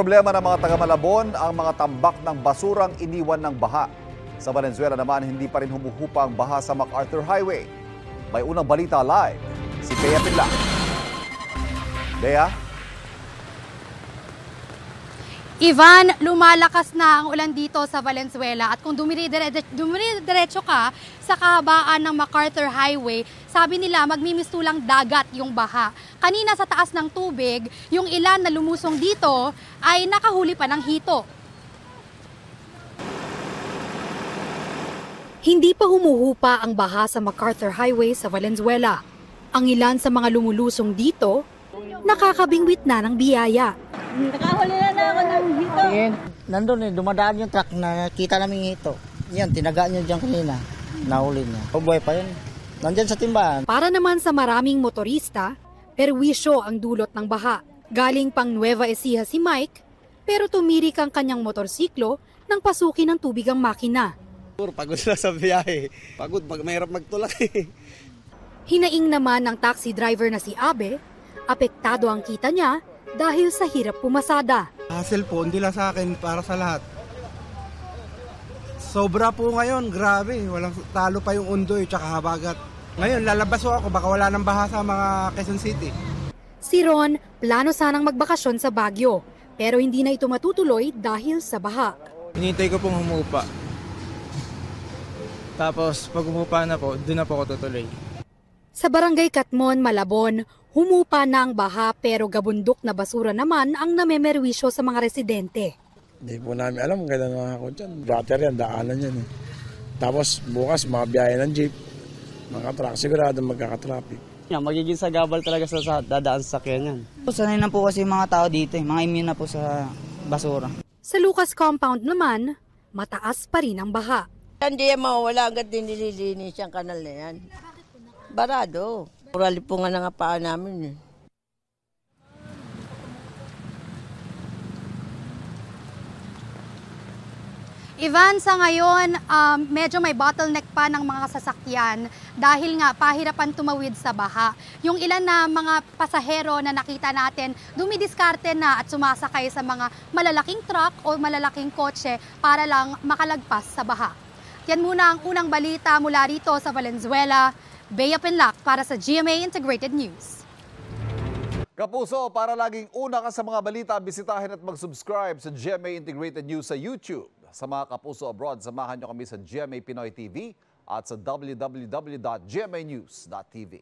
Problema ng mga taga-Malabon ang mga tambak ng basurang iniwan ng baha. Sa Valenzuela naman, hindi pa rin humuhupa ang baha sa MacArthur Highway. May unang balita live, si Bea Pinla. Bea? Ivan, lumalakas na ang ulan dito sa Valenzuela at kung dumidiretso ka sa kahabaan ng MacArthur Highway, sabi nila magmimistulang dagat yung baha. Kanina sa taas ng tubig, yung ilan na lumusong dito ay nakahuli pa ng hito. Hindi pa humuhupa ang baha sa MacArthur Highway sa Valenzuela. Ang ilan sa mga lumulusong dito, nakakabingwit na ng biyaya. Nakahuli na ako ng hito. Nandun dumadaan yung truck na kita namin yung hito. Yan, tinagaan niya dyan kanina. Nahuli niya. Buhay pa yun. Nandyan sa timbahan. Para naman sa maraming motorista, perwisyo ang dulot ng baha. Galing pang Nueva Ecija si Mike, pero tumirik ang kanyang motorsiklo nang pasukin ng tubig ang makina. Pagod na sa biyahe. Pagod, mahirap magtulak Hinaing naman ng taxi driver na si Abe, apektado ang kita niya dahil sa hirap pumasada. Hassle po, hindi lang sa akin, para sa lahat. Sobra po ngayon, grabe. Walang talo pa yung Undoy tsaka Habagat. Ngayon, lalabas ako, baka wala nang baha sa mga Quezon City. Si Ron, plano sanang magbakasyon sa Baguio, pero hindi na ito matutuloy dahil sa baha. Hinintay ko pong humupa. Tapos pag humupa na po, doon na po ako tutuloy. Sa barangay Catmon, Malabon, humupa na ang baha pero gabundok na basura naman ang namemerwisyo sa mga residente. Hindi po namin alam kung kailan nakakot yan. Battery yan, daanan yan. Tapos bukas mga biyahe ng jeep, mga truck, sigurado magkakatraffic. Magiging sagabal talaga sa dadaan sa sakyan yan. Sanay na po kasi yung mga tao dito, mga immune na po sa basura. Sa Lucas Compound naman, mataas pa rin ang baha. Hindi yan mawawala hanggat nililinis yung kanal na yan. Barado. Purali po nga na nga paa namin. Ivan, sa ngayon, medyo may bottleneck pa ng mga sasakyan dahil nga pahirapan tumawid sa baha. Yung ilan na mga pasahero na nakita natin, dumidiskarte na at sumasakay sa mga malalaking truck o malalaking kotse para lang makalagpas sa baha. Yan muna ang unang balita mula rito sa Valenzuela. Bea Pinlac para sa GMA Integrated News. Kapuso, para laging una ka sa mga balita, bisitahin at mag-subscribe sa GMA Integrated News sa YouTube. Sa mga kapuso abroad, samahan nyo kami sa GMA Pinoy TV at sa www.gmanews.tv.